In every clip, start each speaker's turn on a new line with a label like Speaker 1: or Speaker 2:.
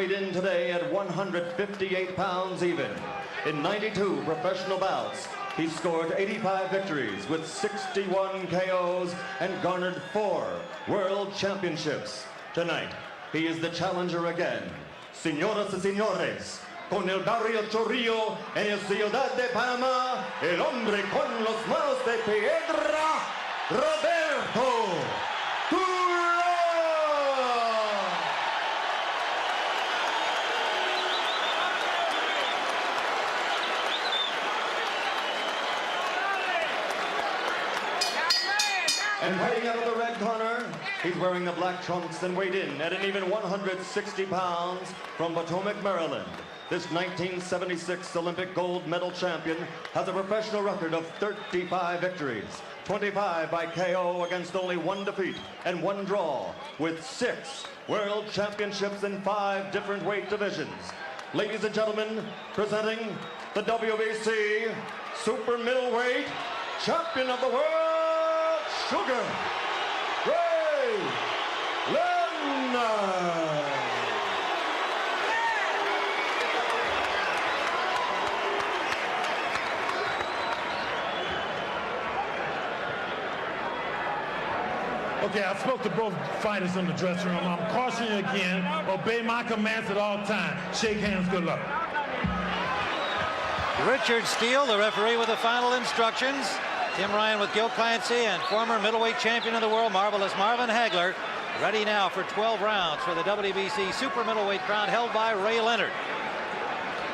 Speaker 1: weighed in today at 158 pounds even. In 92 professional bouts, he scored 85 victories with 61 KOs and garnered 4 world championships. Tonight, he is the challenger again. Señoras y señores, con el barrio Chorrillo en la ciudad de Panamá, el hombre con los manos de piedra, Roberto Durán. And fighting out of the red corner, he's wearing the black trunks and weighed in at an even 160 pounds from Potomac, Maryland. This 1976 Olympic gold medal champion has a professional record of 35 victories, 25 by KO against only 1 defeat and 1 draw, with 6 world championships in 5 different weight divisions. Ladies and gentlemen, presenting the WBC super middleweight champion of the world, Sugar Ray Leonard.
Speaker 2: Okay, I spoke to both fighters in the dressing room. I'm cautioning you again, obey my commands at all times. Shake hands, good luck.
Speaker 3: Richard Steele, the referee, with the final instructions. Tim Ryan with Gil Clancy and former middleweight champion of the world, Marvelous Marvin Hagler, ready now for 12 rounds for the WBC super middleweight crown held by Ray Leonard.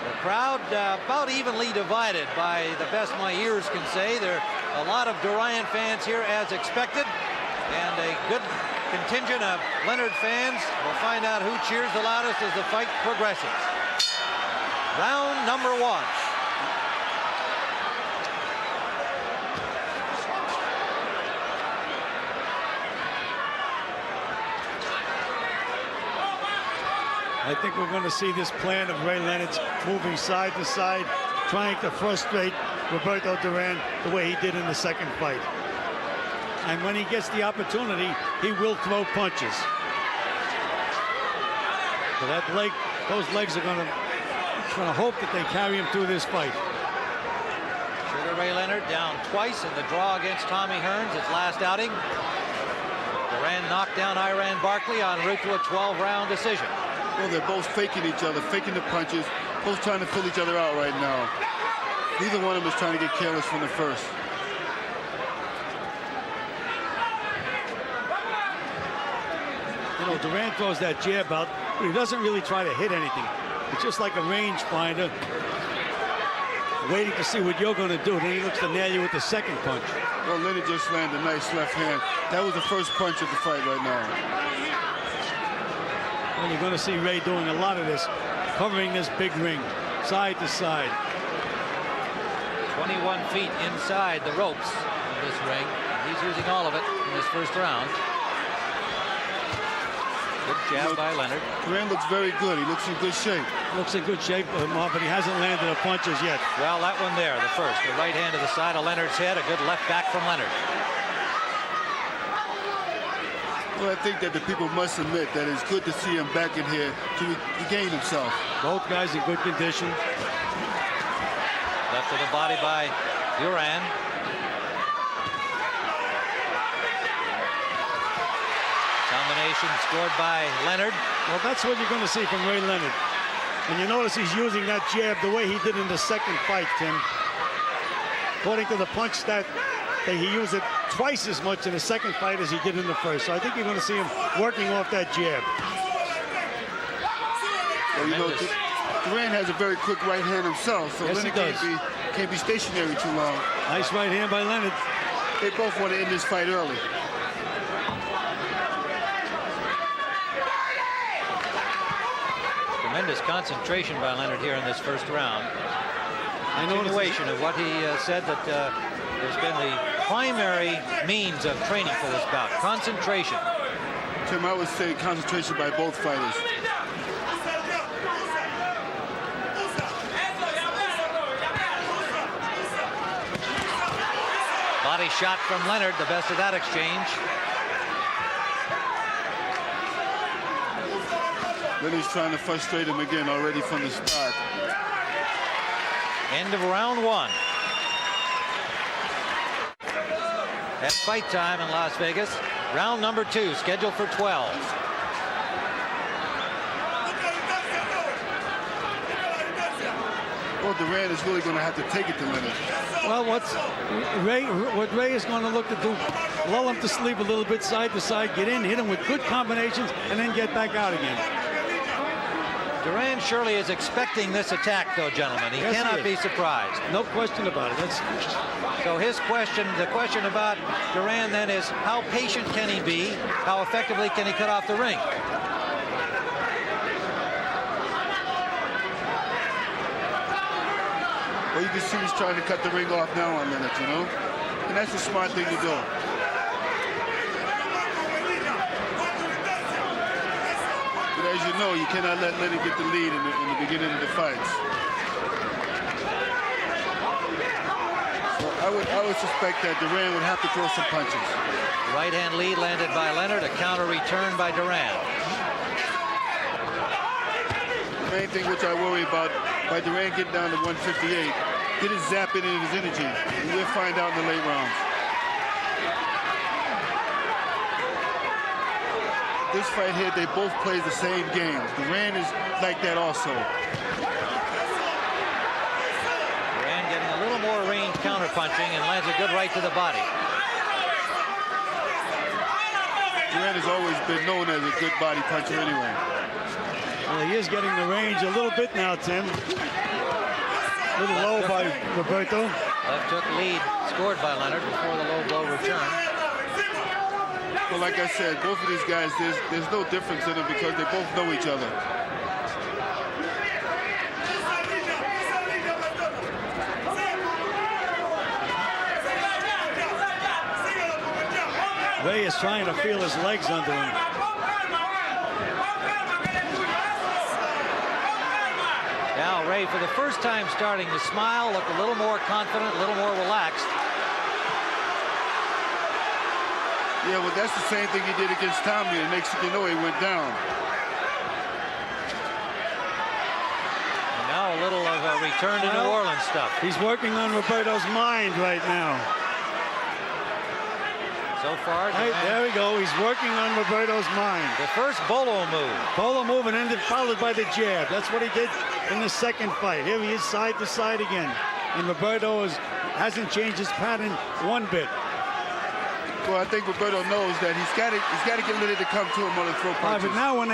Speaker 3: The crowd about evenly divided by the best my ears can say. There are a lot of Durán fans here as expected, and a good contingent of Leonard fans. We'll find out who cheers the loudest as the fight progresses. Round number 1.
Speaker 4: I think we're going to see this plan of Ray Leonard's moving side to side, trying to frustrate Roberto Durán the way he did in the second fight. And when he gets the opportunity, he will throw punches. So that leg, those legs are going to hope that they carry him through this fight.
Speaker 3: Sugar Ray Leonard down twice in the draw against Tommy Hearns, his last outing. Durán knocked down Iran Barkley en route to a 12-round decision.
Speaker 5: Well, they're both faking each other, faking the punches, both trying to fill each other out right now. Neither one of them is trying to get careless from the first.
Speaker 4: You know, Durán throws that jab out, but he doesn't really try to hit anything. It's just like a rangefinder, waiting to see what you're going to do. Then he looks to nail you with the second punch.
Speaker 5: Well, Leonard just landed a nice left hand. That was the first punch of the fight right now.
Speaker 4: And you're going to see Ray doing a lot of this, covering this big ring, side to side.
Speaker 3: 21 feet inside the ropes of this ring. He's using all of it in this first round. Good jab by Leonard.
Speaker 5: Durán looks very good. He looks in good shape.
Speaker 4: Looks in good shape, but he hasn't landed a punch as yet.
Speaker 3: Well, that one there, the first. The right hand to the side of Leonard's head. A good left back from Leonard.
Speaker 5: Well, I think that the people must admit that it's good to see him back in here to regain himself.
Speaker 4: Both guys in good condition.
Speaker 3: Left to the body by Durán. Combination scored by Leonard.
Speaker 4: Well, that's what you're going to see from Ray Leonard. And you notice he's using that jab the way he did in the second fight, Tim. According to the punch that he used it twice as much in the second fight as he did in the first. So I think you're going to see him working off that jab.
Speaker 5: Well, you know, Durán has a very quick right hand himself, so
Speaker 4: yes,
Speaker 5: Leonard can't be stationary too long.
Speaker 4: Nice right hand by Leonard.
Speaker 5: They both want to end this fight early.
Speaker 3: Tremendous concentration by Leonard here in this first round. Continuation of what he said that has been the primary means of training for this bout. Concentration.
Speaker 5: Tim, I would say concentration by both fighters.
Speaker 3: Body shot from Leonard, the best of that exchange.
Speaker 5: Leonard's trying to frustrate him again already from the start.
Speaker 3: End of round one. At fight time in Las Vegas. Round number 2, scheduled for 12.
Speaker 5: Well, Durán is really going to have to take it to Leonard.
Speaker 4: Well, what Ray is going to look to do, lull him to sleep a little bit side to side, get in, hit him with good combinations, and then get back out again.
Speaker 3: Durán surely is expecting this attack, though, gentlemen. He cannot be surprised.
Speaker 4: No question about it.
Speaker 3: So his question, the question about Durán then is, how patient can he be? How effectively can he cut off the ring?
Speaker 5: Well, you can see he's trying to cut the ring off now on Leonard, you know? And that's a smart thing to do. But as you know, you cannot let Leonard get the lead in the beginning of the fights. So I would suspect that Durán would have to throw some punches.
Speaker 3: Right hand lead landed by Leonard, a counter return by Durán.
Speaker 5: The main thing which I worry about, by Durán getting down to 158, get his zap in his energy, and we'll find out in the late rounds. This fight here, they both play the same game. Durán is like that also.
Speaker 3: Durán getting a little more range counter-punching and lands a good right to the body.
Speaker 5: Durán has always been known as a good body puncher anyway.
Speaker 4: Well, he is getting the range a little bit now, Tim. A little low by Roberto.
Speaker 3: Left hook lead scored by Leonard before the low blow return.
Speaker 5: Well, like I said, both of these guys, there's no difference in them because they both know each other.
Speaker 4: Ray is trying to feel his legs under him.
Speaker 3: Now Ray, for the first time, starting to smile, look a little more confident, a little more relaxed.
Speaker 5: Yeah, well, that's the same thing he did against Tommy. It makes you know he went down.
Speaker 3: And now a little of a return to New Orleans stuff.
Speaker 4: He's working on Roberto's mind right now.
Speaker 3: So far,
Speaker 4: Hey, there we go. He's working on Roberto's mind.
Speaker 3: the first bolo move.
Speaker 4: Polo move and ended followed by the jab. That's what he did in the second fight. Here he is side to side again. And Roberto hasn't changed his pattern one bit.
Speaker 5: Well, I think Roberto knows that he's got to get Leonard to come to him on the throw punches.
Speaker 4: But now when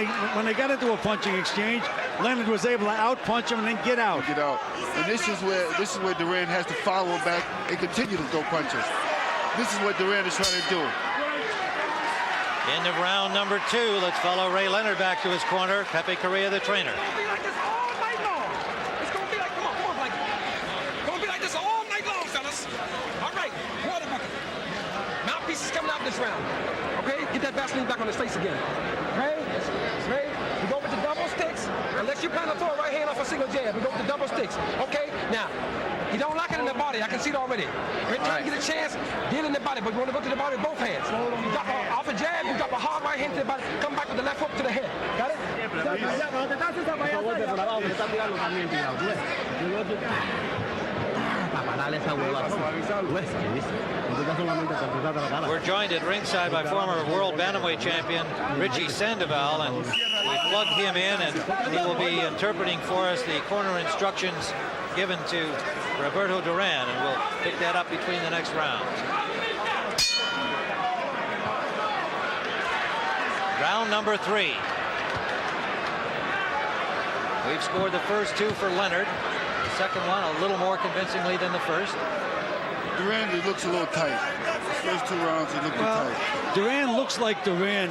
Speaker 4: they got into a punching exchange, Leonard was able to out-punch him and then get out.
Speaker 5: Get out. And this is where Durán has to follow back and continue to throw punches. This is what Durán is trying to do.
Speaker 3: End of round number 2. Let's follow Ray Leonard back to his corner. Pepe Correa, the trainer.
Speaker 6: It's gonna be like this all night long. It's gonna be like, come on, like, gonna be like this all night long, fellas. All right, water bucket. Mouthpiece is coming out this round. Okay, get that Vaseline back on his face again. Ray, we go with the double sticks. Unless you plan to throw a right hand off a single jab, we go with the double sticks. Okay, now. He don't lock it in the body. I can see it already. Every time you get a chance, deal in the body, but you want to go to the body with both hands. You drop off a jab, you drop a hard right hand to the body, come back with the left hook to the head. Got it?
Speaker 3: We're joined at ringside by former world bantamweight champion Richie Sandoval, and we plugged him in, and he will be interpreting for us the corner instructions given to Roberto Durán, and we'll pick that up between the next rounds. Round number 3. We've scored the first 2 for Leonard. The second one a little more convincingly than the first.
Speaker 5: Durán, he looks a little tight. The first 2 rounds, he looked tight.
Speaker 4: Durán looks like Durán.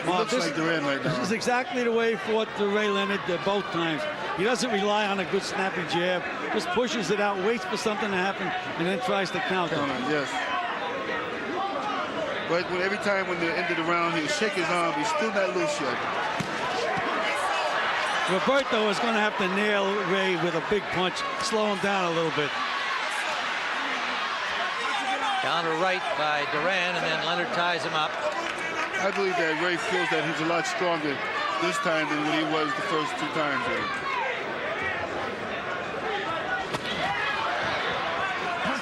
Speaker 5: He looks like Durán right now.
Speaker 4: This is exactly the way he fought Ray Leonard both times. He doesn't rely on a good snappy jab, just pushes it out, waits for something to happen, and then tries to counter.
Speaker 5: Yes. But every time when they're into the round, he'll shake his arm. He's still not loose yet.
Speaker 4: Roberto is going to have to nail Ray with a big punch, slow him down a little bit.
Speaker 3: Counter right by Durán, and then Leonard ties him up.
Speaker 5: I believe that Ray feels that he's a lot stronger this time than what he was the first 2 times.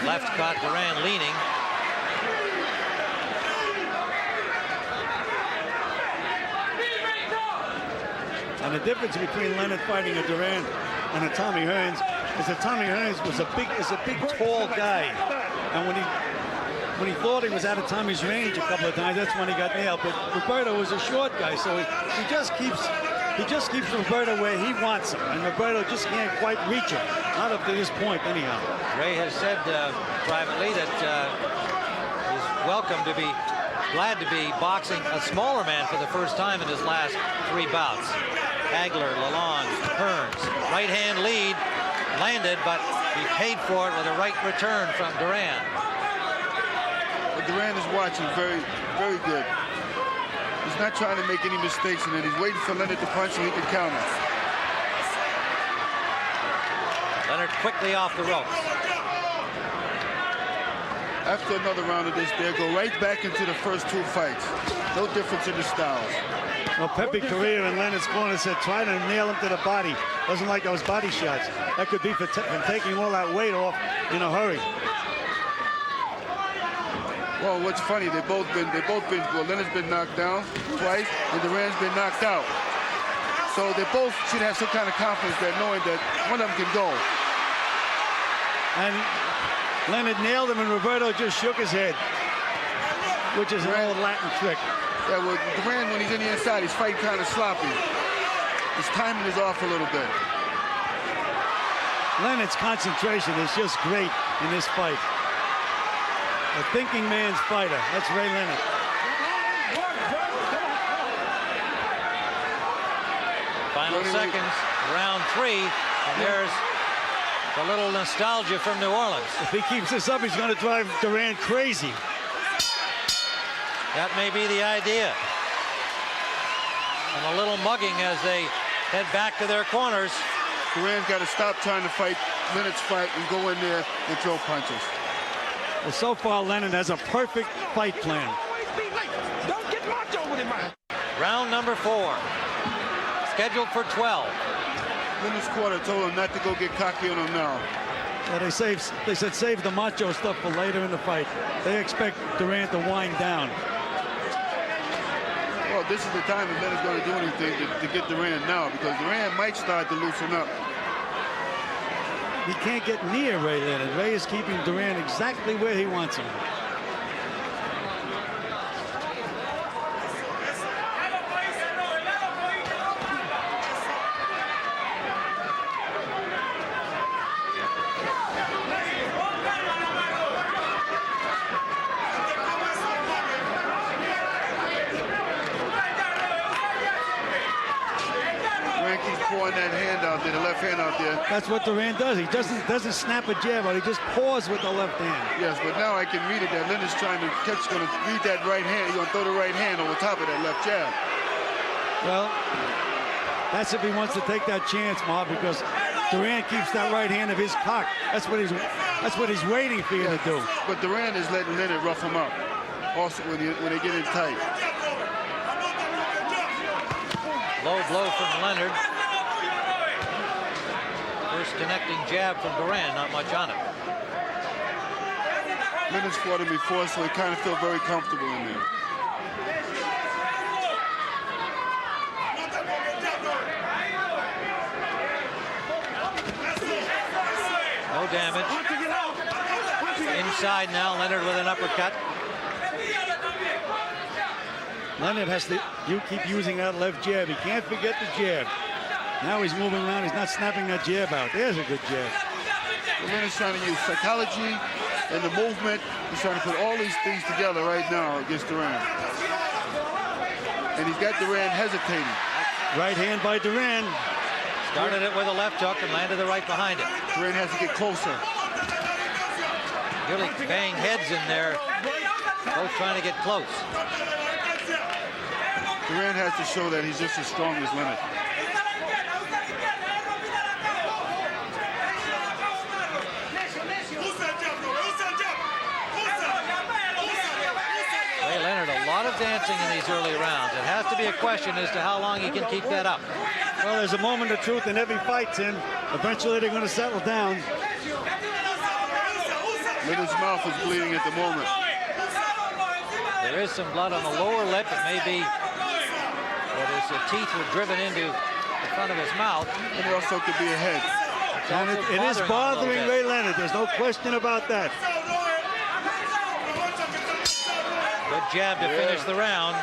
Speaker 3: Left caught Durán leaning.
Speaker 4: And the difference between Leonard fighting a Durán and a Tommy Hearns is that Tommy Hearns was a big tall guy, and when he thought he was out of Tommy's range a couple of times, that's when he got nailed. But Roberto was a short guy, so he just keeps Roberto where he wants him, and Roberto just can't quite reach him, not up to this point anyhow.
Speaker 3: Ray has said privately that he's glad to be boxing a smaller man for the first time in his last 3 bouts. Hagler, Lalonde, Hearns. Right hand lead landed, but he paid for it with a right return from Durán.
Speaker 5: But Durán is watching very, very good. He's not trying to make any mistakes in it. He's waiting for Leonard to punch so he can counter.
Speaker 3: Leonard quickly off the ropes.
Speaker 5: After another round of this, they'll go right back into the first 2 fights. No difference in the styles.
Speaker 4: Well, Pepe Correa in Leonard's corner said try to nail him to the body. Doesn't like those body shots. That could be for taking all that weight off in a hurry.
Speaker 5: Well, what's funny, well, Leonard's been knocked down twice, and Durán's been knocked out. So they both should have some kind of confidence that knowing that one of them can go.
Speaker 4: And Leonard nailed him, and Roberto just shook his head, which is an old Latin trick.
Speaker 5: Yeah, well, Durán, when he's in the inside, he's fighting kind of sloppy. His timing is off a little bit.
Speaker 4: Leonard's concentration is just great in this fight. A thinking man's fighter. That's Ray Leonard.
Speaker 3: Final seconds, round 3, and there's a little nostalgia from New Orleans.
Speaker 4: If he keeps this up, he's going to drive Durán crazy.
Speaker 3: That may be the idea. And a little mugging as they head back to their corners.
Speaker 5: Durán's got to stop trying to fight Leonard's fight and go in there and throw punches.
Speaker 4: Well, so far, Leonard has a perfect fight plan.
Speaker 6: Don't get macho with him, man.
Speaker 3: Round number 4. Scheduled for 12.
Speaker 5: Leonard's corner told him not to go get cocky on him now.
Speaker 4: Well, they said save the macho stuff for later in the fight. They expect Durán to wind down.
Speaker 5: Well, this is the time that Leonard's going to do anything to get Durán now, because Durán might start to loosen up.
Speaker 4: He can't get near Ray Leonard. Ray is keeping Durán exactly where he wants him.
Speaker 5: Pouring that hand out there, the left hand out there.
Speaker 4: That's what Durán does. He doesn't snap a jab out. He just paws with the left hand.
Speaker 5: Yes, but now I can read it that Leonard's trying to catch, going to read that right hand. He's going to throw the right hand over top of that left jab.
Speaker 4: Well, that's if he wants to take that chance, Ma, because Durán keeps that right hand of his cock. That's what he's waiting for you to do.
Speaker 5: But Durán is letting Leonard rough him up. Also, when they get in tight.
Speaker 3: Low blow from Leonard. First connecting jab from Durán, not much on it.
Speaker 5: Leonard's fought him before, so he kind of feel very comfortable in there.
Speaker 3: No damage. Inside now, Leonard with an uppercut.
Speaker 4: Leonard has to keep using that left jab. He can't forget the jab. Now he's moving around. He's not snapping that jab out. There's a good jab.
Speaker 5: Leonard's trying to use psychology and the movement. He's trying to put all these things together right now against Durán. And he's got Durán hesitating.
Speaker 4: Right hand by Durán.
Speaker 3: Started it with a left hook and landed the right behind it.
Speaker 5: Durán has to get closer.
Speaker 3: Really bang heads in there. Both trying to get close.
Speaker 5: Durán has to show that he's just as strong as Leonard.
Speaker 3: Ray Leonard, a lot of dancing in these early rounds. It has to be a question as to how long he can keep that up.
Speaker 4: Well, there's a moment of truth in every fight, Tim. Eventually, they're going to settle down.
Speaker 5: Leonard's mouth is bleeding at the moment.
Speaker 3: There is some blood on the lower lip. It may be that his teeth were driven into the front of his mouth.
Speaker 5: And it also could be a head.
Speaker 4: And it is bothering Ray Leonard. There's no question about that.
Speaker 3: Good jab to finish the round.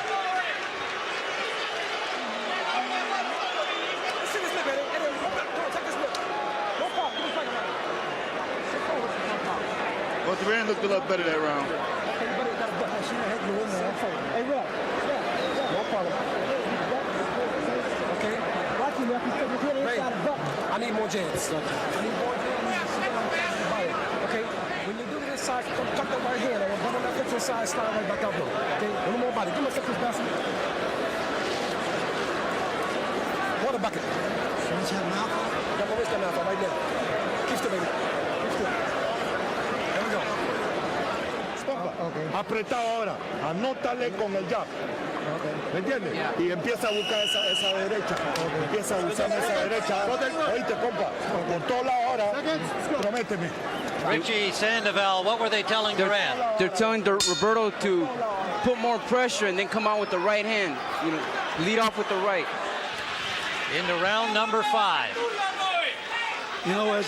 Speaker 5: Well, Durán looked a lot better that round.
Speaker 6: Hey, Rob. No problem. Okay. Ray, I need more jabs. I need more jabs. Okay. When you do this side, tuck that right hand. I'm going to put your side, slide right back out though. Okay. A little more body. Give me a second, basket. Water bucket. Finish her mouth. Got my wrist down now right now. Keep still, baby. Keep still. There we go.
Speaker 2: Okay. Apretado ahora. Anótale con el jab. ¿Me entiendes? Y empieza a buscar esa derecha. Empieza a usar esa derecha. Oíste, compa. Por todos lados ahora. Prométeme.
Speaker 3: Richie Sandoval, what were they telling Durán?
Speaker 7: They're telling Roberto to put more pressure and then come out with the right hand. You know, lead off with the right.
Speaker 3: Into round number 5.
Speaker 4: You know,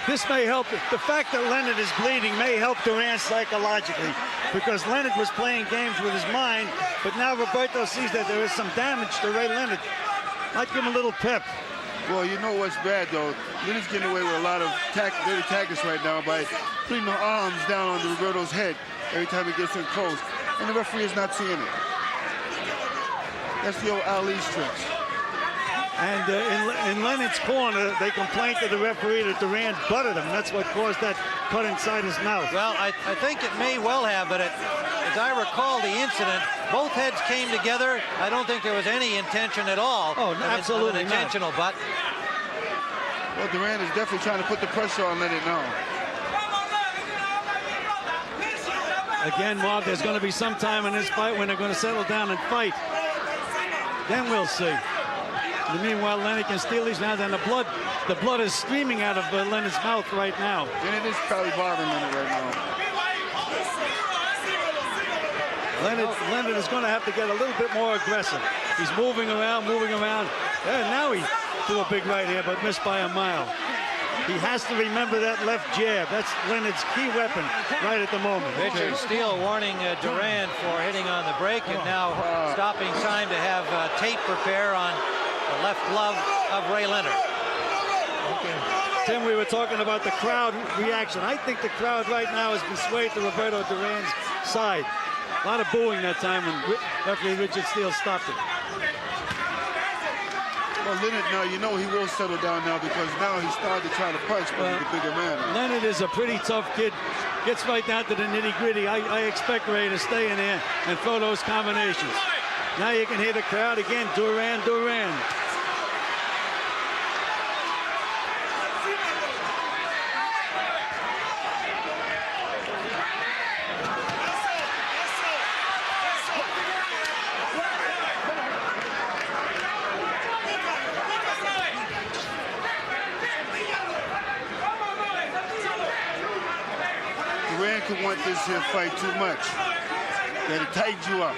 Speaker 4: this may help. The fact that Leonard is bleeding may help Durán psychologically, because Leonard was playing games with his mind, but now Roberto sees that there is some damage to Ray Leonard. Might give him a little pep.
Speaker 5: Well, you know what's bad, though? Leonard's getting away with a lot of dirty tactics right now by putting the arms down on Roberto's head every time he gets in close. And the referee is not seeing it. That's the old Ali's tricks.
Speaker 4: And in Leonard's corner, they complained to the referee that Durán butted him. That's what caused that cut inside his mouth.
Speaker 3: Well, I think it may well have, but as I recall the incident, both heads came together. I don't think there was any intention at all.
Speaker 4: Oh, absolutely
Speaker 3: of an intentional butt.
Speaker 5: Well, Durán is definitely trying to put the pressure on Leonard now.
Speaker 4: Again, Mark, there's going to be some time in this fight when they're going to settle down and fight. Then we'll see. And meanwhile, Leonard can steal these rounds, and the blood is streaming out of Leonard's mouth right now.
Speaker 5: And it is probably bothering Leonard right now.
Speaker 4: Leonard is going to have to get a little bit more aggressive. He's moving around. And now he threw a big right here, but missed by a mile. He has to remember that left jab. That's Leonard's key weapon right at the moment.
Speaker 3: Richard Steele warning Durán for hitting on the brake, and now stopping time to have tape prepare on the left glove of Ray Leonard.
Speaker 4: Okay. Tim, we were talking about the crowd reaction. I think the crowd right now has been swayed to Roberto Durán's side. A lot of booing that time when referee Richard Steele stopped it.
Speaker 5: Well, Leonard now, you know he will settle down now, because now he's started to try to punch, but he's a bigger man.
Speaker 4: Leonard is a pretty tough kid. Gets right down to the nitty-gritty. I expect Ray to stay in there and throw those combinations. Now you can hear the crowd again. Durán.
Speaker 5: Durán could want this here fight too much. That it tightens you up.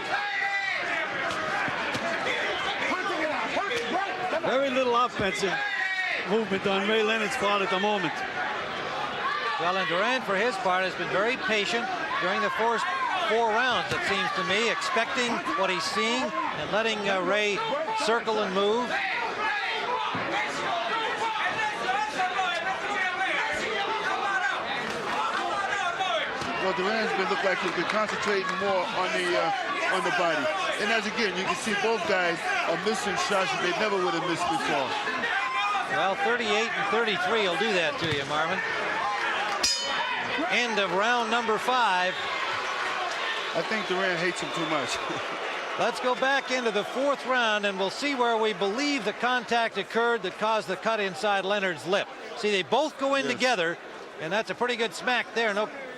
Speaker 4: Very little offensive movement on Ray Leonard's part at the moment.
Speaker 3: Well, and Durán, for his part, has been very patient during the first 4 rounds, it seems to me, expecting what he's seeing and letting Ray circle and move.
Speaker 5: Well, Durán's been looking like he's been concentrating more on the body. And as again, you can see both guys are missing shots that they never would have missed before.
Speaker 3: Well, 38 and 33 will do that to you, Marvin. End of round number 5.
Speaker 5: I think Durán hates him too much.
Speaker 3: Let's go back into the 4th round, and we'll see where we believe the contact occurred that caused the cut inside Leonard's lip. See, they both go in together, and that's a pretty good smack there.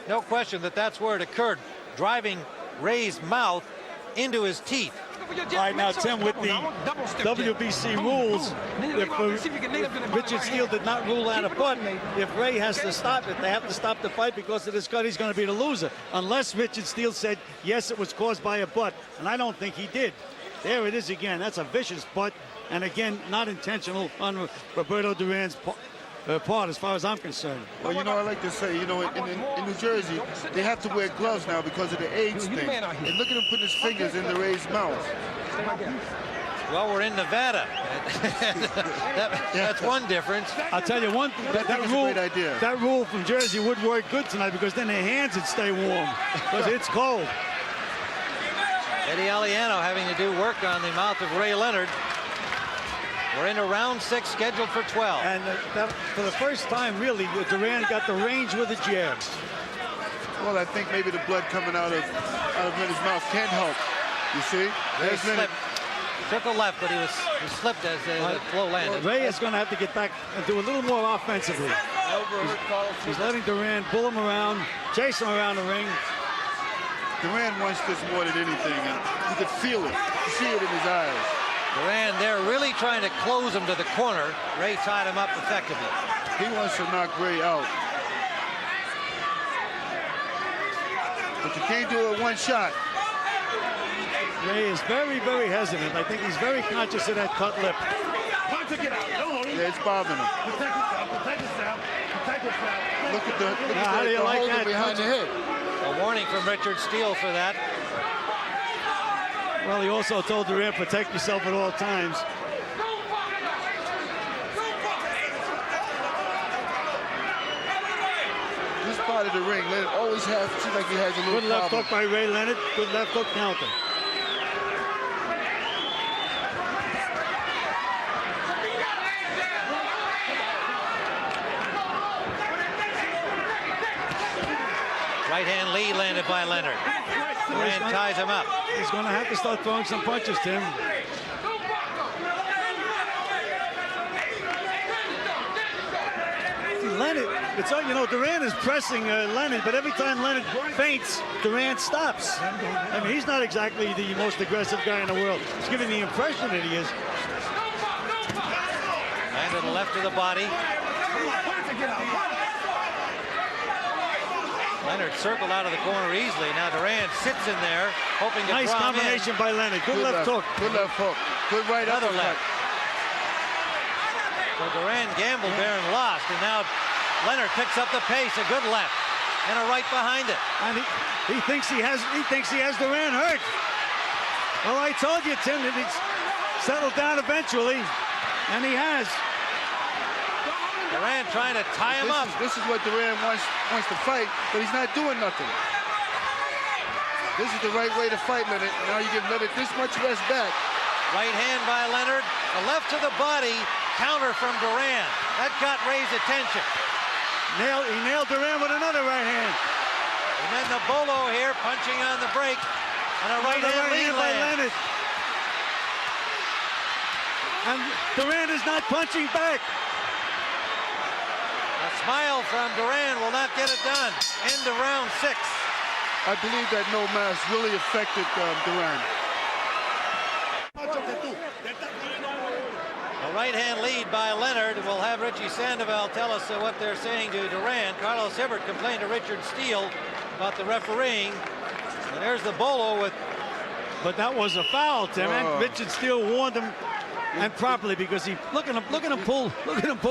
Speaker 3: No question that that's where it occurred, driving Ray's mouth into his teeth.
Speaker 4: All right, now, Tim, with the WBC rules, if Richard Steele did not rule out a butt, if Ray has to stop it, they have to stop the fight because of this cut. He's going to be the loser. Unless Richard Steele said, yes, it was caused by a butt. And I don't think he did. There it is again. That's a vicious butt. And again, not intentional on Roberto Duran's part, as far as I'm concerned.
Speaker 5: Well, you know, I like to say, you know, in New Jersey, they have to wear gloves now because of the AIDS thing. And look at him putting his fingers in the Ray's mouth.
Speaker 3: Well, we're in Nevada. That's one difference.
Speaker 4: I'll tell you one, that rule from Jersey would work good tonight because then their hands would stay warm because it's cold.
Speaker 3: Eddie Aliano having to do work on the mouth of Ray Leonard. We're into round 6, scheduled for 12.
Speaker 4: And for the first time, really, Durán got the range with the jabs.
Speaker 5: Well, I think maybe the blood coming out of Leonard's mouth can help. You see?
Speaker 3: He slipped. Took a left, but he slipped as the blow landed.
Speaker 4: Ray is going to have to get back and do a little more offensively. He's letting Durán pull him around, chase him around the ring.
Speaker 5: Durán wants this more than anything, and you could feel it. You see it in his eyes.
Speaker 3: Durán, they're really trying to close him to the corner. Ray tied him up effectively.
Speaker 5: He wants to knock Ray out. But you can't do it one shot.
Speaker 4: Ray is very, very hesitant. I think he's very conscious of that cut lip.
Speaker 5: Yeah, it's bothering him. Look at the holder behind the head.
Speaker 3: A warning from Richard Steele for that.
Speaker 4: Well, he also told Durán, protect yourself at all times.
Speaker 5: This part of the ring, Leonard always seems like he has a little
Speaker 4: Good left hook by Ray Leonard. Good left hook counter.
Speaker 3: Right hand lead landed by Leonard. Durán ties him up.
Speaker 4: He's going to have to start throwing some punches, Tim. See, Leonard, it's you know, Durán is pressing Leonard, but every time Leonard feints, Durán stops. I mean, he's not exactly the most aggressive guy in the world. He's giving the impression that he is.
Speaker 3: And to the left of the body. Leonard circled out of the corner easily. Now Durán sits in there, hoping to
Speaker 4: nice
Speaker 3: draw him
Speaker 4: combination
Speaker 3: in.
Speaker 4: by Leonard. Good left hook.
Speaker 5: Good left hook. Good right
Speaker 3: Another
Speaker 5: uppercut.
Speaker 3: left. So Durán gambled there and lost, and now Leonard picks up the pace. A good left and a right behind it.
Speaker 4: And he thinks he has Durán hurt. Well, I told you, Tim, that he's settled down eventually, and he has.
Speaker 3: Durán trying to tie him up.
Speaker 5: This is what Durán wants to fight, but he's not doing nothing. This is the right way to fight Leonard. Now you give Leonard this much less back.
Speaker 3: Right hand by Leonard. A left to the body. Counter from Durán. That got Ray's attention.
Speaker 4: He nailed Durán with another right hand.
Speaker 3: And then the bolo here, punching on the break. And a right hand lead
Speaker 4: by Leonard. And Durán is not punching back.
Speaker 3: A smile from Durán will not get it done. End of round 6.
Speaker 5: I believe that no mask really affected Durán.
Speaker 3: A right hand lead by Leonard. We'll have Richie Sandoval tell us what they're saying to Durán. Carlos Hibbert complained to Richard Steele about the refereeing. And there's the bolo with.
Speaker 4: But that was a foul, Tim. And Richard Steele warned him. And properly, because he look at him pull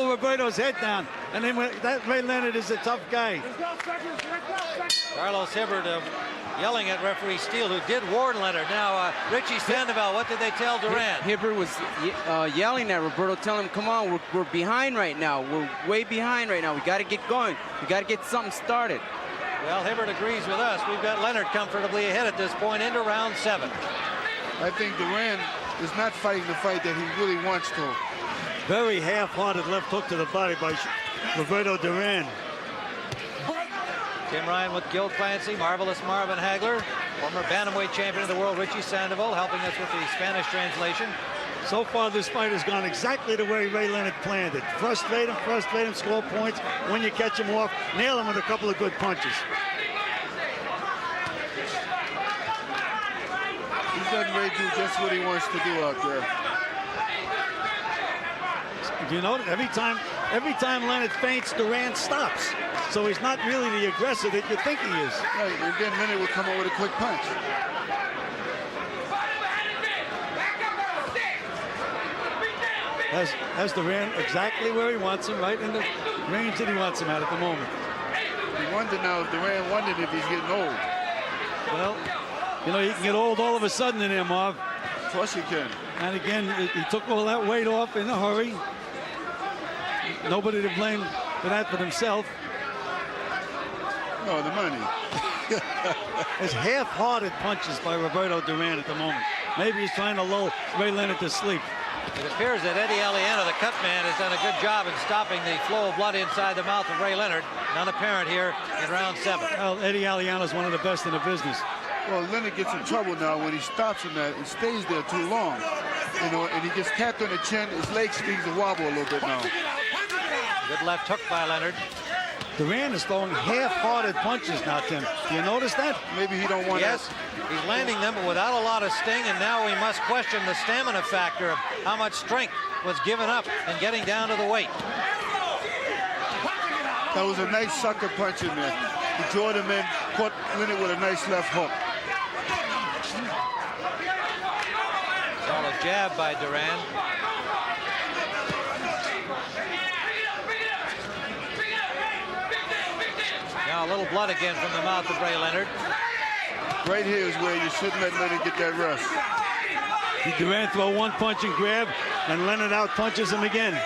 Speaker 4: Roberto's head down, and then that Ray Leonard is a tough guy.
Speaker 3: Carlos Hibbert yelling at referee Steele, who did warn Leonard. Now Richie Sandoval, what did they tell Durán?
Speaker 7: Hibbert was yelling at Roberto, telling him, "Come on, we're behind right now. We're way behind right now. We got to get going. We got to get something started."
Speaker 3: Well, Hibbert agrees with us. We've got Leonard comfortably ahead at this point into round 7.
Speaker 5: I think Durán is not fighting the fight that he really wants to.
Speaker 4: Very half-hearted left hook to the body by Roberto Durán.
Speaker 3: Tim Ryan with Gil Clancy, Marvelous Marvin Hagler, former bantamweight champion of the world Richie Sandoval, helping us with the Spanish translation.
Speaker 4: So far, this fight has gone exactly the way Ray Leonard planned it. Frustrate him, score points. When you catch him off, nail him with a couple of good punches.
Speaker 5: letting Ray do just what he wants to do out there.
Speaker 4: You know, every time Leonard feints, Durán stops. So he's not really the aggressor that you think he is.
Speaker 5: Right, and then Leonard will come up with a quick punch.
Speaker 4: Has Durán exactly where he wants him, right in the range that he wants him at the moment.
Speaker 5: You wonder now, Durán wondering if he's getting old.
Speaker 4: Well, you know, he can get old all of a sudden in there, Marv.
Speaker 5: Of course he can.
Speaker 4: And again, he took all that weight off in a hurry. Nobody to blame for that but himself.
Speaker 5: No, the money.
Speaker 4: It's half-hearted punches by Roberto Durán at the moment. Maybe he's trying to lull Ray Leonard to sleep.
Speaker 3: It appears that Eddie Aliano, the cut man, has done a good job in stopping the flow of blood inside the mouth of Ray Leonard. None apparent here in round 7.
Speaker 4: Well, Eddie Aliano is one of the best in the business.
Speaker 5: Well, Leonard gets in trouble now when he stops in that and stays there too long. You know, and he gets tapped on the chin. His leg begins to wobble a little bit now.
Speaker 3: Good left hook by Leonard.
Speaker 4: Durán is throwing half-hearted punches now, Tim. Do you notice that?
Speaker 5: Maybe he don't want
Speaker 3: Yes, he's landing them, but without a lot of sting, and now we must question the stamina factor of how much strength was given up in getting down to the weight.
Speaker 5: That was a nice sucker punch in there. He drawed him in, caught Leonard with a nice left hook.
Speaker 3: It's all a jab by Durán. Now a little blood again from the mouth of Ray Leonard.
Speaker 5: Right here is where you shouldn't let Leonard get that rest.
Speaker 4: Durán throw one punch and grab, and Leonard out punches him again.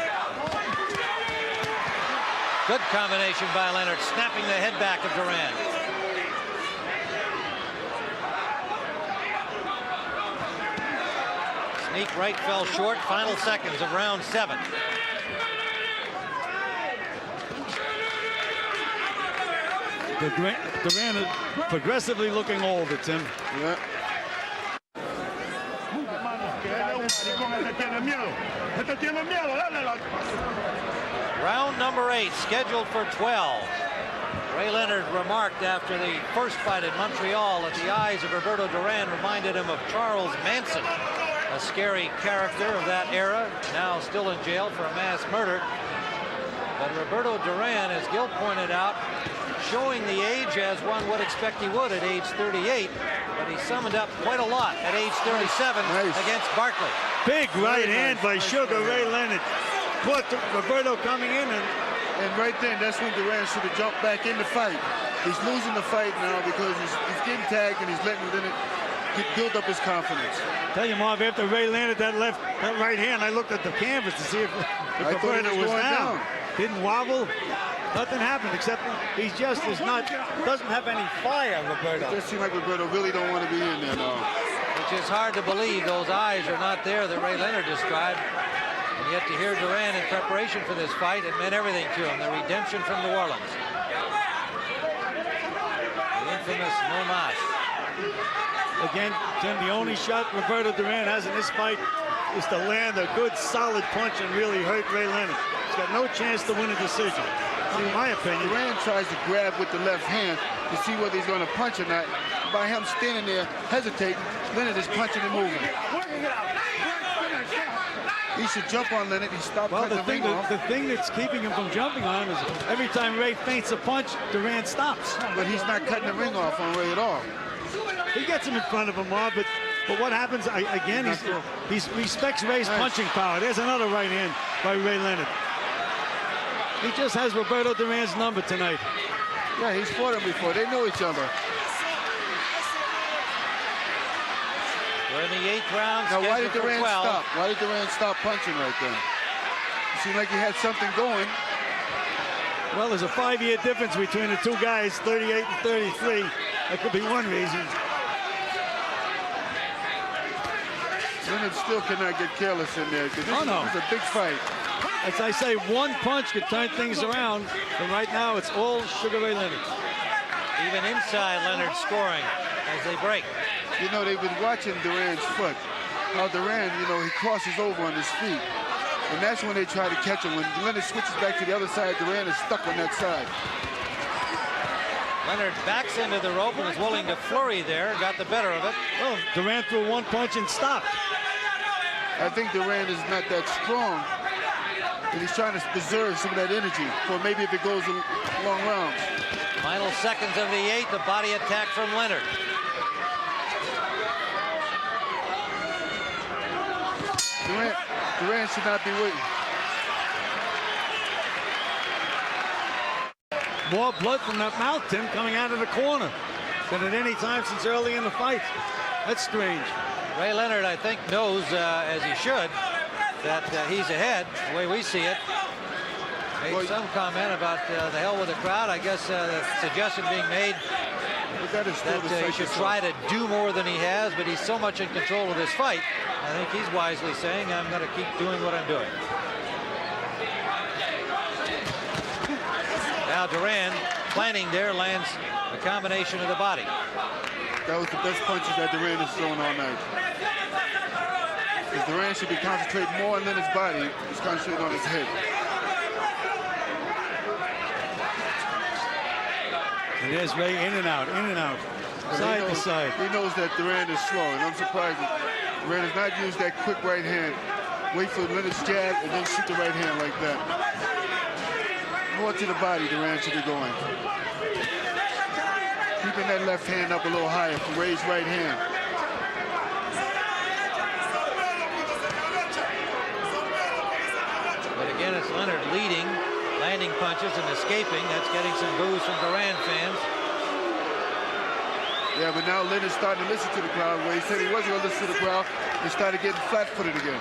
Speaker 3: Good combination by Leonard, snapping the head back of Durán. Sneak right fell short. Final seconds of round 7.
Speaker 4: Durán is progressively looking older, Tim.
Speaker 5: Yeah.
Speaker 3: Round number 8, scheduled for 12. Ray Leonard remarked after the first fight in Montreal that the eyes of Roberto Durán reminded him of Charles Manson, a scary character of that era, now still in jail for a mass murder. But Roberto Durán, as Gil pointed out, showing the age as one would expect he would at age 38, but he summoned up quite a lot at age 37 against Barkley.
Speaker 4: Big right hand by Sugar Ray Leonard. Caught Roberto coming in,
Speaker 5: and right then, that's when Durán should have jumped back in the fight. He's losing the fight now because he's getting tagged and he's letting Leonard build up his confidence.
Speaker 4: Tell you, Marv, after Ray landed that right hand, I looked at the canvas to see if Roberto was down. Didn't wobble. Nothing happened except he just doesn't have any fire, Roberto.
Speaker 5: It just seems like Roberto really don't want to be in there now.
Speaker 3: Which is hard to believe. Those eyes are not there that Ray Leonard described. And yet to hear Durán in preparation for this fight, it meant everything to him. The redemption from New Orleans. The infamous no mas.
Speaker 4: Again, Tim, the only shot Roberto Durán has in this fight is to land a good, solid punch and really hurt Ray Leonard. He's got no chance to win a decision, in my opinion.
Speaker 5: Durán tries to grab with the left hand to see whether he's going to punch or not. By him standing there, hesitating, Leonard is punching and moving. He should jump on Leonard. He stopped cutting the ring off.
Speaker 4: The thing that's keeping him from jumping on him is every time Ray feints a punch, Durán stops.
Speaker 5: But he's not cutting the ring off on Ray at all.
Speaker 4: He gets him in front of him, Marv, but what happens, again, he respects Ray's punching power. There's another right hand by Ray Leonard. He just has Roberto Durán's number tonight.
Speaker 5: Yeah, he's fought him before. They know each other.
Speaker 3: We're in the 8th round.
Speaker 5: Now, why did
Speaker 3: scheduled for
Speaker 5: Durán
Speaker 3: 12.
Speaker 5: stop? Why did Durán stop punching right then? It seemed like he had something going.
Speaker 4: Well, there's a 5-year difference between the two guys, 38 and 33. That could be one reason.
Speaker 5: Leonard still cannot get careless in there because it's a big fight.
Speaker 4: As I say, one punch could turn things around, and right now it's all Sugar Ray Leonard.
Speaker 3: Even inside, Leonard scoring as they break.
Speaker 5: You know, they've been watching Durán's foot. How Durán, you know, he crosses over on his feet. And that's when they try to catch him. When Leonard switches back to the other side, Durán is stuck on that side.
Speaker 3: Leonard backs into the rope and is willing to flurry there. Got the better of it.
Speaker 4: Well, Durán threw one punch and stopped.
Speaker 5: I think Durán is not that strong, and he's trying to preserve some of that energy for maybe if it goes long rounds.
Speaker 3: Final seconds of the 8th, the body attack from Leonard.
Speaker 5: Durán should not be waiting.
Speaker 4: More blood from that mouth, Tim, coming out of the corner than at any time since early in the fight. That's strange.
Speaker 3: Ray Leonard, I think, knows, as he should, that he's ahead, the way we see it. Made some comment about the hell with the crowd. I guess the suggestion being made that he should try to do more than he has, but he's so much in control of this fight. I think he's wisely saying, I'm going to keep doing what I'm doing. Now Durán, planning there, lands a combination of the body.
Speaker 5: That was the best punches that Durán has thrown all night. Because Durán should be concentrating more on Leonard's body. He's concentrating on his head.
Speaker 4: And there's Ray in and out, side to side.
Speaker 5: He knows that Durán is slow, and I'm surprised that Durán has not used that quick right hand. Wait for Leonard's jab and then shoot the right hand like that. More to the body, Durán should be going. Keeping that left hand up a little higher for Ray's right hand.
Speaker 3: But again, it's Leonard leading, landing punches and escaping. That's getting some boos from Durán fans.
Speaker 5: Yeah, but now Leonard's starting to listen to the crowd. Where he said he wasn't going to listen to the crowd, he started getting flat-footed again.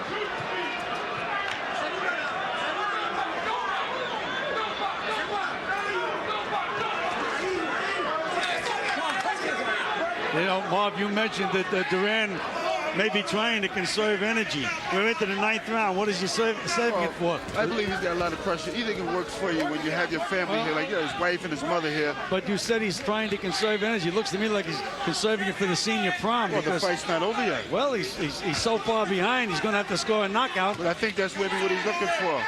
Speaker 4: You know, Marv, you mentioned that Durán may be trying to conserve energy. We're into the 9th round. What is he saving it for?
Speaker 5: I believe he's got a lot of pressure. You think it works for you when you have your family here, like his wife and his mother here.
Speaker 4: But you said he's trying to conserve energy. It looks to me like he's conserving it for the senior prom.
Speaker 5: Well, the fight's not over yet.
Speaker 4: Well, he's so far behind, he's going to have to score a knockout.
Speaker 5: But I think that's maybe what he's looking for.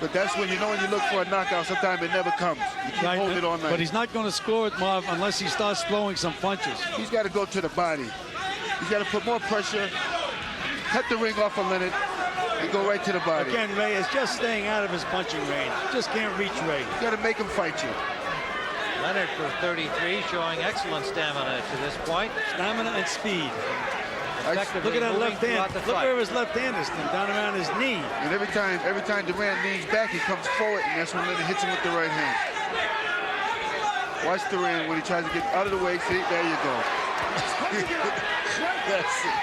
Speaker 5: But that's when you know when you look for a knockout, sometimes it never comes. You keep holding it all night.
Speaker 4: But he's not going to score it, Marv, unless he starts throwing some punches.
Speaker 5: He's got to go to the body. He's got to put more pressure, cut the ring off of Leonard, and go right to the body.
Speaker 4: Again, Ray is just staying out of his punching range. Just can't reach Ray.
Speaker 5: You got to make him fight you.
Speaker 3: Leonard for 33, showing excellent stamina to this point.
Speaker 4: Stamina and speed. Look at that left hand. Look where his left hand is, down around his knee.
Speaker 5: And every time Durán leans back, he comes forward, and that's when Leonard hits him with the right hand. Watch Durán when he tries to get out of the way. See, there you go. That's it.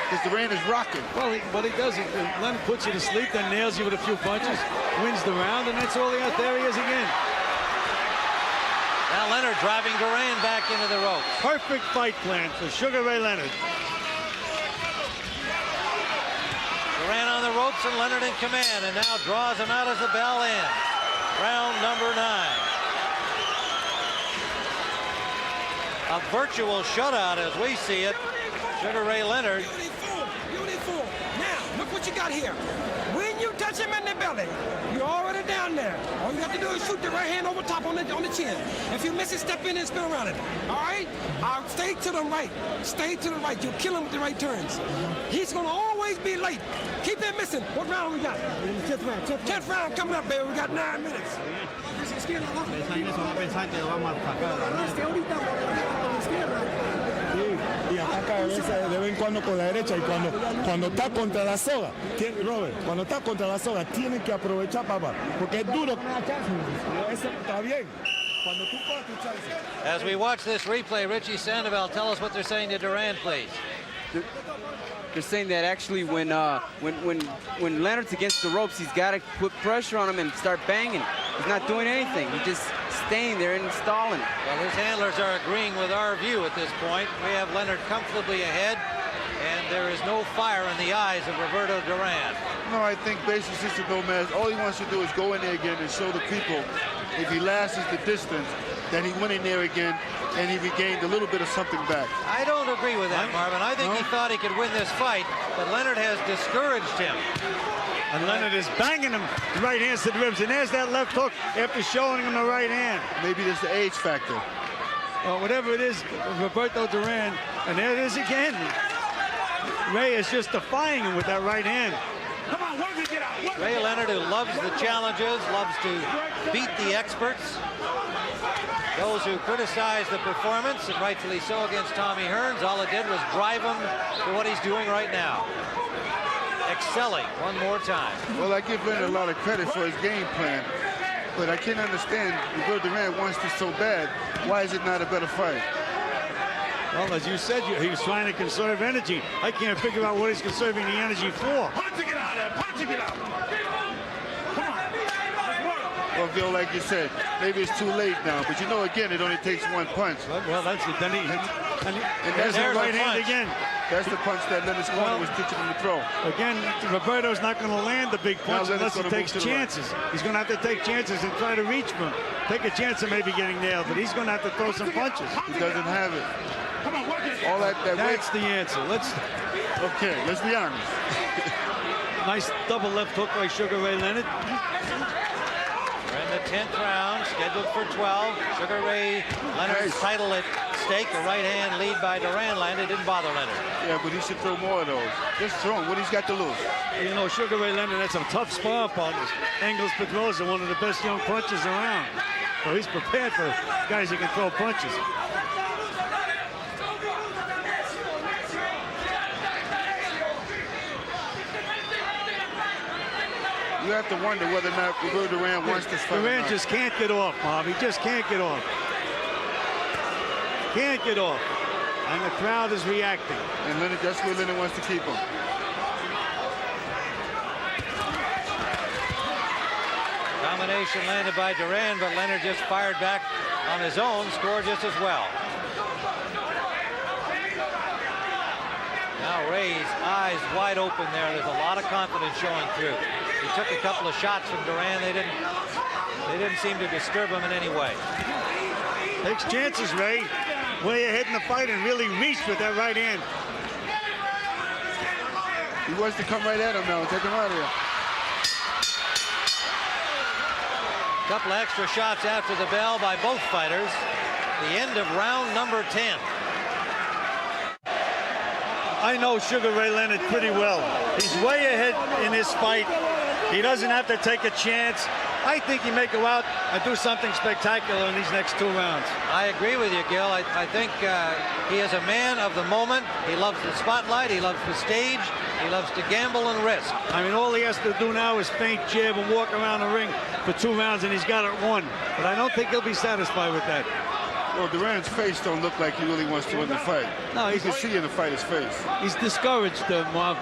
Speaker 5: Because Durán is rocking.
Speaker 4: Well, what he does is Leonard puts you to sleep, then nails you with a few punches, wins the round, and that's all he has. There he is again.
Speaker 3: Now Leonard driving Durán back into the ropes.
Speaker 4: Perfect fight plan for Sugar Ray Leonard.
Speaker 3: Durán on the ropes and Leonard in command, and now draws him out as the bell ends. Round number 9. A virtual shutout as we see it. Sugar Ray Leonard.
Speaker 6: Beautiful. Now, look what you got here. When you touch him in the belly, you're already down there. All you have to do is shoot the right hand over top on the chin. If you miss it, step in and spin around it. All right? Stay to the right. Stay to the right. You'll kill him with the right turns. He's going to always be late. Keep him missing. What round we got? 10th round. 10th round coming up, baby. We got 9 minutes.
Speaker 2: Y ataca de vez en cuando con la derecha, y cuando está contra la soga, Robert, cuando está contra la soga, tiene que aprovechar, papá, porque es duro. Eso está bien. Cuando tú coges tu chance.
Speaker 3: As we watch this replay, Richie Sandoval, tell us what they're saying to Durán, please.
Speaker 7: They're saying that actually when Leonard's against the ropes, he's got to put pressure on him and start banging. He's not doing anything. He's just staying there and stalling.
Speaker 3: Well, his handlers are agreeing with our view at this point. We have Leonard comfortably ahead, and there is no fire in the eyes of Roberto Durán.
Speaker 5: No, I think basically, Sister Gomez, all he wants to do is go in there again and show the people, if he lasts the distance, that he went in there again and he regained a little bit of something back.
Speaker 3: I don't agree with that, Marvin. I think he thought he could win this fight, but Leonard has discouraged him.
Speaker 4: And Leonard is banging him right hands to the ribs, and there's that left hook after showing him the right hand.
Speaker 5: Maybe there's the age factor.
Speaker 4: whatever it is, Roberto Durán, and there it is again. Ray is just defying him with that right hand.
Speaker 6: Come on, work it, get out. Work
Speaker 3: Ray Leonard, who loves the challenges, loves to beat the experts. Those who criticize the performance, and rightfully so, against Tommy Hearns, all it did was drive him to what he's doing right now. Excelling one more time.
Speaker 5: Well, I give Leonard a lot of credit for his game plan, but I can't understand Roberto Durán wants this so bad. Why is it not a better fight?
Speaker 4: Well, as you said, he was trying to conserve energy. I can't figure out what he's conserving the energy for.
Speaker 6: Punch it out there. Punch it out. Come on.
Speaker 5: Well, Gil, like you said, maybe it's too late now, but you know, again, it only takes one punch.
Speaker 4: Well, that's it. Then
Speaker 5: there's
Speaker 4: that
Speaker 3: the
Speaker 4: right hand
Speaker 3: punch.
Speaker 4: again.
Speaker 5: That's the punch that Leonard's corner was teaching him to throw.
Speaker 4: Again, Roberto's not going to land the big punch unless he
Speaker 5: Leonard's gonna
Speaker 4: takes
Speaker 5: move to the right.
Speaker 4: chances. He's going to have to take chances and try to reach for him. Take a chance of maybe getting nailed, but he's going to have to throw some punches.
Speaker 5: He doesn't have it.
Speaker 6: Come on, work it.
Speaker 5: All that weight.
Speaker 4: That's the answer.
Speaker 5: Okay, let's be honest.
Speaker 4: Nice double left hook by Sugar Ray Leonard.
Speaker 3: We're in the 10th round, scheduled for 12. Sugar Ray Leonard's
Speaker 5: Nice.
Speaker 3: title at stake. A right hand lead by Durán landed. Didn't bother Leonard.
Speaker 5: Yeah, but he should throw more of those. Just throw him. What he's got to lose?
Speaker 4: You know, Sugar Ray Leonard had some tough sparring partners. Engels Pedrosa, one of the best young punchers around. So he's prepared for guys who can throw punches.
Speaker 5: You have to wonder whether or not Roberto Durán wants this fight.
Speaker 4: Durán just can't get off, Bob. He just can't get off. Can't get off. And the crowd is reacting.
Speaker 5: And Leonard, that's where Leonard wants to keep him.
Speaker 3: Combination landed by Durán, but Leonard just fired back on his own, scored just as well. Now Ray's eyes wide open there. There's a lot of confidence showing through. He took a couple of shots from Durán. They didn't seem to disturb him in any way.
Speaker 4: Takes chances, Ray. Way ahead in the fight and really reached with that right hand.
Speaker 5: He wants to come right at him now and take him out of here.
Speaker 3: Couple extra shots after the bell by both fighters. The end of round number 10.
Speaker 4: I know Sugar Ray Leonard pretty well. He's way ahead in this fight. He doesn't have to take a chance. I think he may go out and do something spectacular in these next 2 rounds.
Speaker 3: I agree with you, Gil. I think he is a man of the moment. He loves the spotlight. He loves the stage. He loves to gamble and risk.
Speaker 4: I mean, all he has to do now is feint jab and walk around the ring for 2 rounds, and he's got it won. But I don't think he'll be satisfied with that.
Speaker 5: Well, Durán's face don't look like he really wants to win the fight.
Speaker 4: No,
Speaker 5: You can see in the fighter's face.
Speaker 4: He's discouraged, Marv.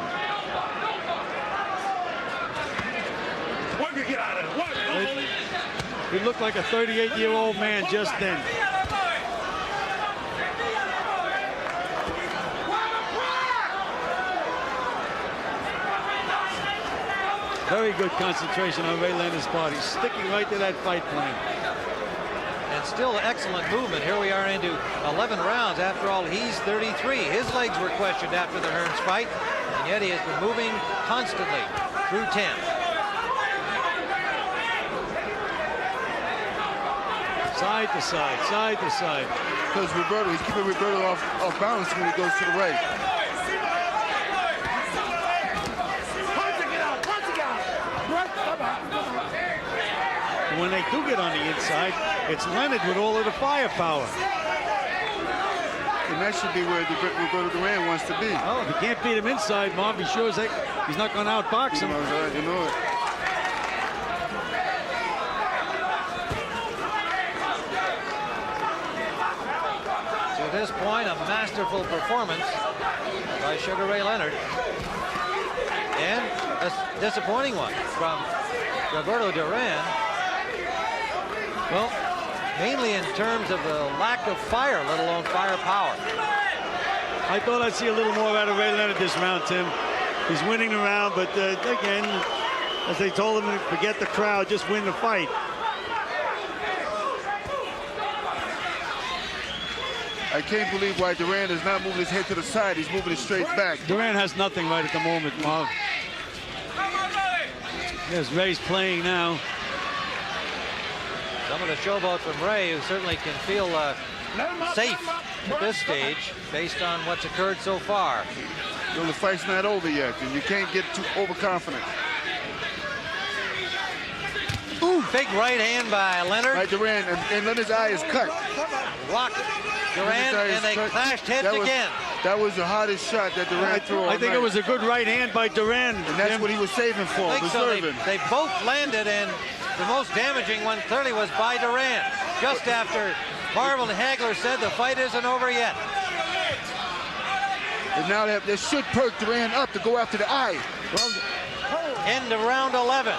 Speaker 6: Work it, get out of there. Work it.
Speaker 4: He looked like a 38-year-old man just then. Very good concentration on Ray Leonard's part. He's sticking right to that fight plan.
Speaker 3: And still excellent movement. Here we are into 11 rounds. After all, he's 33. His legs were questioned after the Hearns fight, and yet he has been moving constantly through 10.
Speaker 4: Side to side, side to side.
Speaker 5: Because Roberto, he's keeping Roberto off balance when he goes to the right.
Speaker 4: When they do get on the inside, it's Leonard with all of the firepower.
Speaker 5: And that should be where Roberto Durán wants to be.
Speaker 4: Oh, if he can't beat him inside, Marv, be sure he's not going to outbox him.
Speaker 5: You know it.
Speaker 3: To this point, a masterful performance by Sugar Ray Leonard. And a disappointing one from Roberto Durán. Well, mainly in terms of the lack of fire, let alone firepower.
Speaker 4: I thought I'd see a little more out of Ray Leonard this round, Tim. He's winning the round, but again, as they told him, forget the crowd, just win the fight.
Speaker 5: I can't believe why Durán is not moving his head to the side. He's moving it straight back.
Speaker 4: Durán has nothing right at the moment, Marv. Yes, Ray's playing now.
Speaker 3: Some of the showboat from Ray, who certainly can feel safe at this stage based on what's occurred so far.
Speaker 5: You know, the fight's not over yet, and you can't get too overconfident.
Speaker 3: Ooh, big right hand by Leonard.
Speaker 5: Right, Durán, and Leonard's eye is cut.
Speaker 3: Blocked Durán, and they clashed heads again.
Speaker 5: That was the hardest shot that Durán threw all
Speaker 4: I think
Speaker 5: night.
Speaker 4: it was a good right hand by Durán.
Speaker 5: And that's what he was saving for, reserving.
Speaker 3: They both landed, and the most damaging one clearly was by Durán. Just after Marvin Hagler said the fight isn't over yet.
Speaker 5: And now they should perk Durán up to go after the eye.
Speaker 3: Into round 11.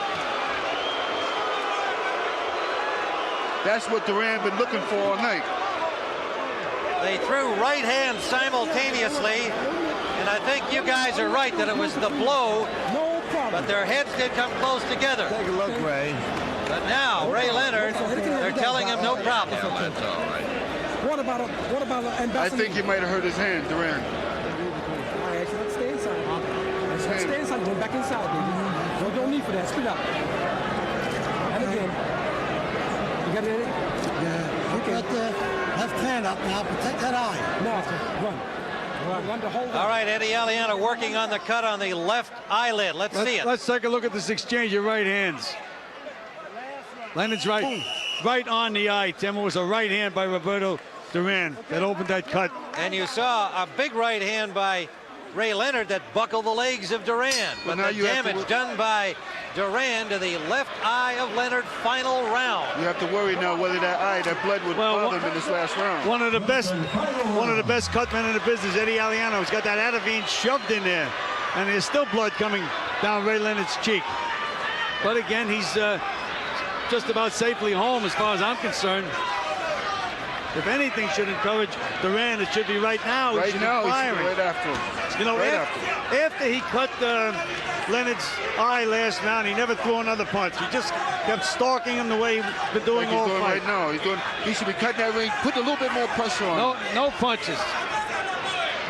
Speaker 5: That's what Durán been looking for all night.
Speaker 3: They threw right hands simultaneously, and I think you guys are right that it was the blow, but their heads did come close together.
Speaker 2: Take a look, Ray.
Speaker 3: But now, Ray Leonard, they're telling him no problem.
Speaker 6: What about
Speaker 5: I think he might have hurt his hand, Durán.
Speaker 6: All right, so let's stay inside. Let's stay inside. Go back inside, baby. No need for that. Speed up. And again. You got it? Yeah. Okay.
Speaker 8: Got the left hand up now. Protect that eye.
Speaker 6: No, run to hold.
Speaker 3: All right, Eddie Aliana working on the cut on the left eyelid. Let's see it.
Speaker 4: Let's take a look at this exchange of right hands. Leonard's right on the eye, Tim. It was a right hand by Roberto Durán that opened that cut.
Speaker 3: And you saw a big right hand by Ray Leonard that buckled the legs of Durán. But the damage done by Durán to the left eye of Leonard, final round.
Speaker 5: You have to worry now whether that blood would bother him in this last round.
Speaker 4: One of the best cutmen in the business, Eddie Aliano, has got that Atavine shoved in there, and there's still blood coming down Ray Leonard's cheek. But again, he's just about safely home as far as I'm concerned. If anything should encourage Durán, it should be right now.
Speaker 5: Right now, he should be
Speaker 4: firing.
Speaker 5: right after him.
Speaker 4: You know, after he cut Leonard's eye last round, he never threw another punch. He just kept stalking him the way he's been doing all fight.
Speaker 5: Right now. He should be cutting that ring, put a little bit more pressure on him.
Speaker 4: No punches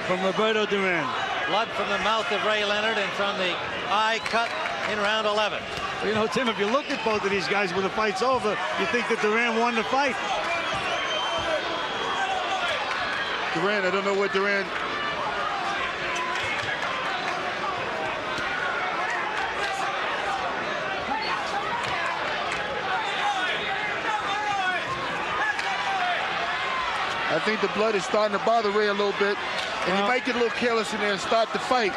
Speaker 4: from Roberto Durán.
Speaker 3: Blood from the mouth of Ray Leonard and from the eye cut in round 11.
Speaker 4: You know, Tim, if you look at both of these guys when the fight's over, you think that Durán won the fight.
Speaker 5: Durán, I don't know what Durán. I think the blood is starting to bother Ray a little bit, and he might get a little careless in there and start the fight,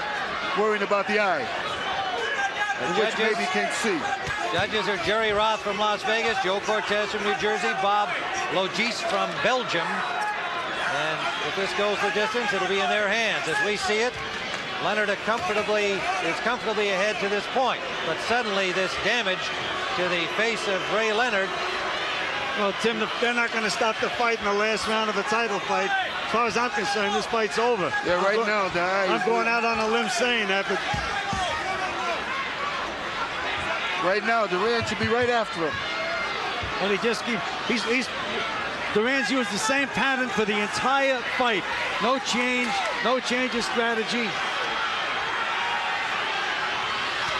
Speaker 5: worrying about the eye, which maybe he can't see.
Speaker 3: Judges are Jerry Roth from Las Vegas, Joe Cortez from New Jersey, Bob Logis from Belgium. And if this goes the distance, it'll be in their hands. As we see it, Leonard is comfortably ahead to this point. But suddenly this damage to the face of Ray Leonard.
Speaker 4: Well, Tim, they're not going to stop the fight in the last round of a title fight. As far as I'm concerned, this fight's over.
Speaker 5: Yeah, right now, the eye.
Speaker 4: I'm going out on a limb saying that, but
Speaker 5: right now, Durán should be right after him.
Speaker 4: Well, he just keeps. Durán's used the same pattern for the entire fight. No change of strategy.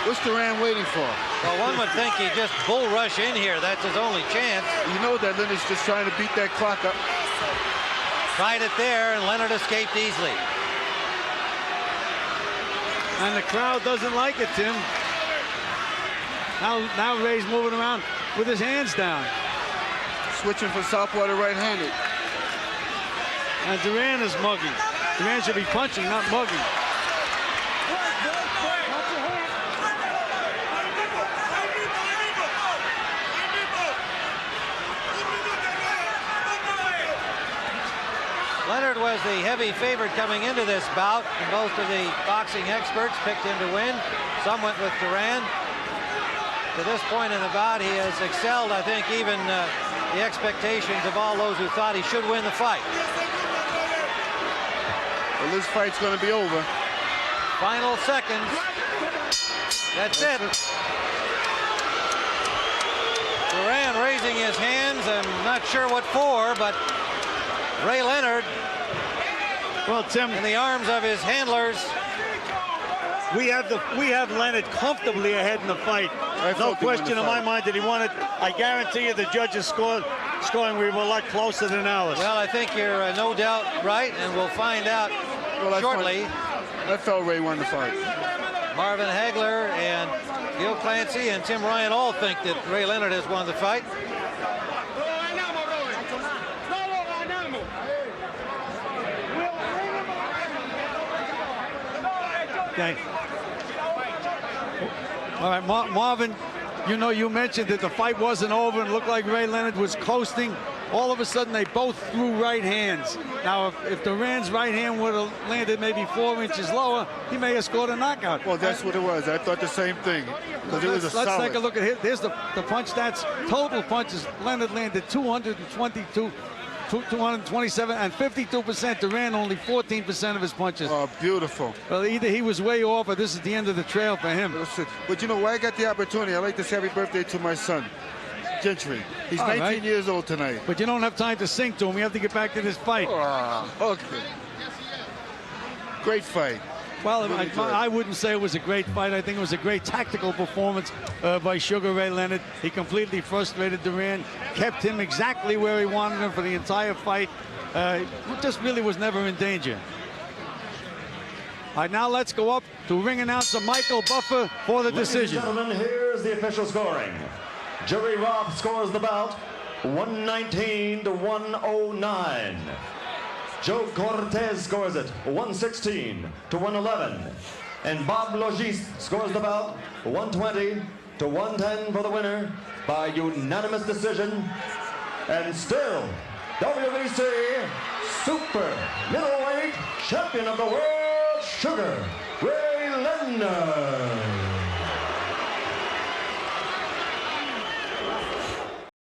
Speaker 5: What's Durán waiting for?
Speaker 3: Well, one would think he'd just bull rush in here. That's his only chance.
Speaker 5: You know that Leonard's just trying to beat that clock up.
Speaker 3: Tried it there, and Leonard escaped easily.
Speaker 4: And the crowd doesn't like it, Tim. Now Ray's moving around with his hands down.
Speaker 5: Switching from southpaw to right-handed.
Speaker 4: And Durán is mugging. Durán should be punching, not mugging.
Speaker 3: Leonard was the heavy favorite coming into this bout, and most of the boxing experts picked him to win. Some went with Durán. To this point in the bout, he has excelled, I think, even the expectations of all those who thought he should win the fight.
Speaker 5: Well, this fight's going to be over.
Speaker 3: Final seconds. That's it. Durán raising his hands. I'm not sure what for, but Ray Leonard,
Speaker 4: well, Tim,
Speaker 3: in the arms of his handlers,
Speaker 4: we have Leonard comfortably ahead in the fight.
Speaker 5: I
Speaker 4: No
Speaker 5: felt he won
Speaker 4: question
Speaker 5: the
Speaker 4: in my
Speaker 5: fight.
Speaker 4: mind that he won it. I guarantee you the judges scoring we were a lot closer than ours.
Speaker 3: Well, I think you're no doubt right, and we'll find out shortly.
Speaker 5: I felt Ray won the fight.
Speaker 3: Marvin Hagler and Gil Clancy and Tim Ryan all think that Ray Leonard has won the fight.
Speaker 4: Okay. All right, Marvin, you know, you mentioned that the fight wasn't over and looked like Ray Leonard was coasting. All of a sudden, they both threw right hands. Now, if Duran's right hand would have landed maybe 4 inches lower, he may have scored a knockout.
Speaker 5: Well, that's what it was. I thought the same thing. Because it was a solid.
Speaker 4: Let's take a look at it. There's the punch stats. Total punches. Leonard landed 222, 227, and 52%. Duran only 14% of his punches.
Speaker 5: Oh, beautiful.
Speaker 4: Well, either he was way off or this is the end of the trail for him.
Speaker 5: But you know, why I got the opportunity, I'd like to say happy birthday to my son, Gentry. He's 19 years old tonight.
Speaker 4: But you don't have time to sing to him. We have to get back to this fight.
Speaker 5: Oh, okay. Great fight.
Speaker 4: Well,
Speaker 5: Really
Speaker 4: I wouldn't say it was a great fight. I think it was a great tactical performance by Sugar Ray Leonard. He completely frustrated Durán, kept him exactly where he wanted him for the entire fight. Just really was never in danger. All right, now let's go up to ring announcer Michael Buffer for the decision.
Speaker 1: Ladies and gentlemen, here's the official scoring. Jerry Robb scores the bout 119 to 109. Joe Cortez scores it 116 to 111. And Bob Logis scores the bout 120 to 110 for the winner by unanimous decision. And still, WBC Super Middleweight Champion of the World, Sugar Ray Leonard.